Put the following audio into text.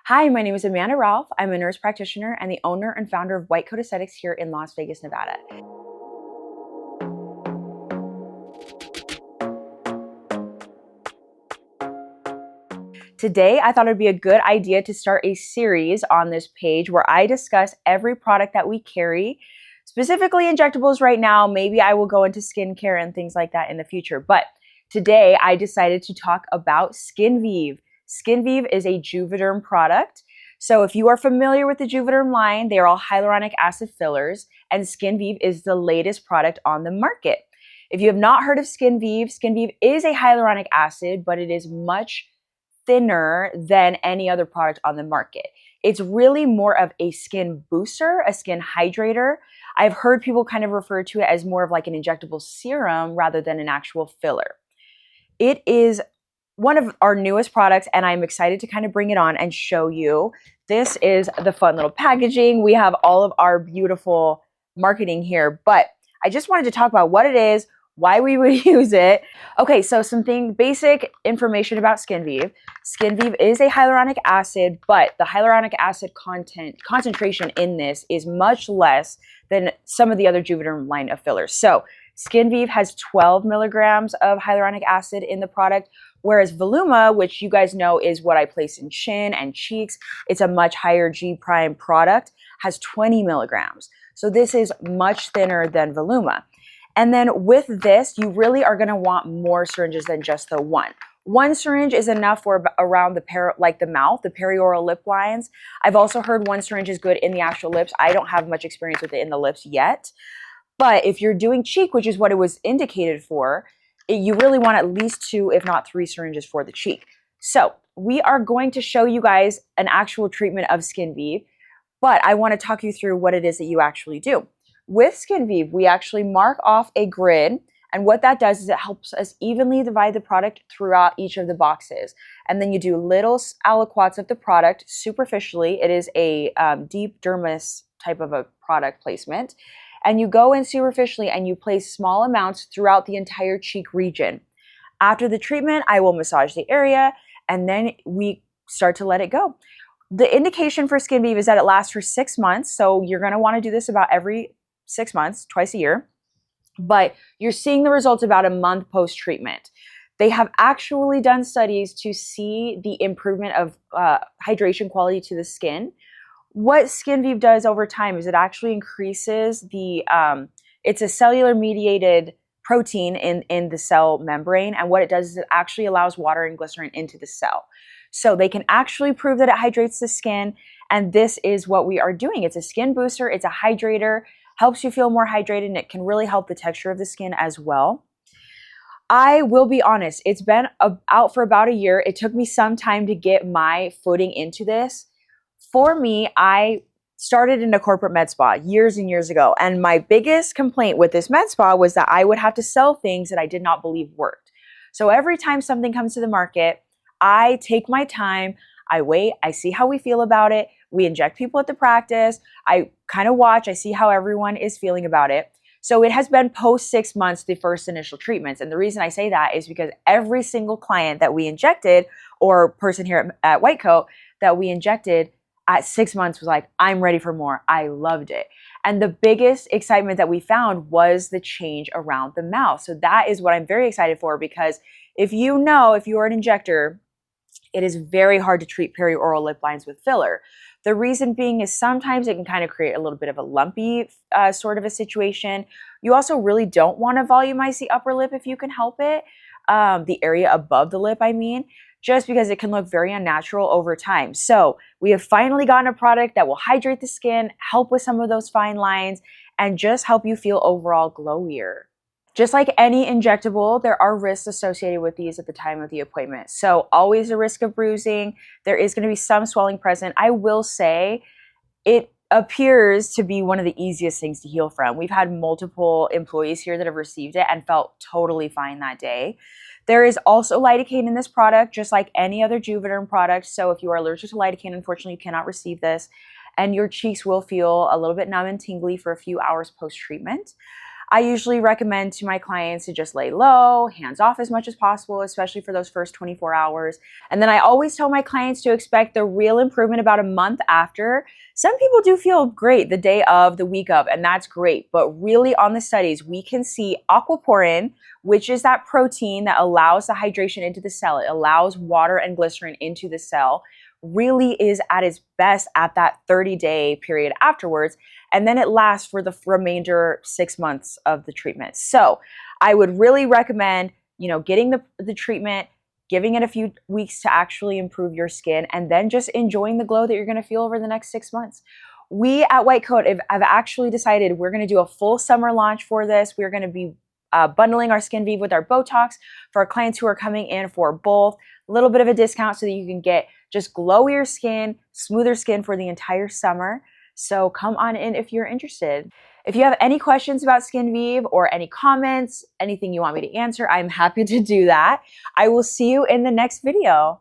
Hi, my name is Amanda Ralph. I'm a nurse practitioner and the owner and founder of White Coat Aesthetics here in Las Vegas, Nevada. Today, I thought it'd be a good idea to start a series on this page where I discuss every product that we carry, specifically injectables right now. Maybe I will go into skincare and things like that in the future. But today, I decided to talk about Skinvive. Skinvive is a Juvederm product. So if you are familiar with the Juvederm line, they are all hyaluronic acid fillers, and Skinvive is the latest product on the market. If you have not heard of Skinvive, Skinvive is a hyaluronic acid, but it is much thinner than any other product on the market. It's really more of a skin booster, a skin hydrator. I've heard people kind of refer to it as more of like an injectable serum rather than an actual filler. It is one of our newest products, and I'm excited to kind of bring it on and show you. This is the fun little packaging. We have all of our beautiful marketing here, but I just wanted to talk about what it is, why we would use it. Okay, so basic information about Skinvive. Skinvive is a hyaluronic acid, but the hyaluronic acid concentration in this is much less than some of the other Juvederm line of fillers. So Skinvive has 12 milligrams of hyaluronic acid in the product, whereas Voluma, which you guys know is what I place in chin and cheeks, it's a much higher G prime product, has 20 milligrams. So this is much thinner than Voluma. And then with this, you really are going to want more syringes than just the one. One syringe is enough for around the mouth, the perioral lip lines. I've also heard one syringe is good in the actual lips. I don't have much experience with it in the lips yet. But if you're doing cheek, which is what it was indicated for, you really want at least 2, if not 3 syringes for the cheek. So we are going to show you guys an actual treatment of Skinvive, but I want to talk you through what it is that you actually do. With Skinvive, we actually mark off a grid, and what that does is it helps us evenly divide the product throughout each of the boxes. And then you do little aliquots of the product superficially. It is a deep dermis type of a product placement. And you go in superficially and you place small amounts throughout the entire cheek region. After the treatment, I will massage the area, and then we start to let it go. The indication for Skinvive is that it lasts for 6 months, so you're going to want to do this about every 6 months, twice a year, but you're seeing the results about a month post-treatment. They have actually done studies to see the improvement of hydration quality to the skin. What Skinvive does over time is it actually increases it's a cellular mediated protein in the cell membrane, and what it does is it actually allows water and glycerin into the cell. So they can actually prove that it hydrates the skin, and this is what we are doing. It's a skin booster, it's a hydrator, helps you feel more hydrated, and it can really help the texture of the skin as well. I will be honest, it's been out for about a year. It took me some time to get my footing into this. For me, I started in a corporate med spa years and years ago, and my biggest complaint with this med spa was that I would have to sell things that I did not believe worked. So every time something comes to the market, I take my time, I wait, I see how we feel about it. We inject people at the practice. I kind of watch, I see how everyone is feeling about it. So it has been post 6 months, the first initial treatments. And the reason I say that is because every single client that we injected, or person here at White Coat that we injected at 6 months was like, I'm ready for more. I loved it. And the biggest excitement that we found was the change around the mouth. So that is what I'm very excited for, because if you are an injector, it is very hard to treat perioral lip lines with filler. The reason being is sometimes it can kind of create a little bit of a lumpy sort of a situation. You also really don't want to volumize the upper lip if you can help it, the area above the lip, I mean, just because it can look very unnatural over time. So we have finally gotten a product that will hydrate the skin, help with some of those fine lines, and just help you feel overall glowier. Just like any injectable, there are risks associated with these at the time of the appointment. So always a risk of bruising. There is going to be some swelling present. I will say it appears to be one of the easiest things to heal from. We've had multiple employees here that have received it and felt totally fine that day. There is also lidocaine in this product, just like any other Juvederm product. So if you are allergic to lidocaine, unfortunately, you cannot receive this. And your cheeks will feel a little bit numb and tingly for a few hours post-treatment. I usually recommend to my clients to just lay low, hands off as much as possible, especially for those first 24 hours. And then I always tell my clients to expect the real improvement about a month after. Some people do feel great the day of, the week of, and that's great. But really on the studies, we can see aquaporin, which is that protein that allows the hydration into the cell. It allows water and glycerin into the cell, really is at its best at that 30-day period afterwards. And then it lasts for the remainder 6 months of the treatment. So I would really recommend, getting the treatment, giving it a few weeks to actually improve your skin, and then just enjoying the glow that you're going to feel over the next 6 months. We at White Coat have actually decided we're going to do a full summer launch for this. We're going to be bundling our Skinvive with our Botox for our clients who are coming in for both. A little bit of a discount so that you can get just glowier skin, smoother skin for the entire summer. So come on in if you're interested. If you have any questions about Skinvive or any comments, anything you want me to answer, I'm happy to do that. I will see you in the next video.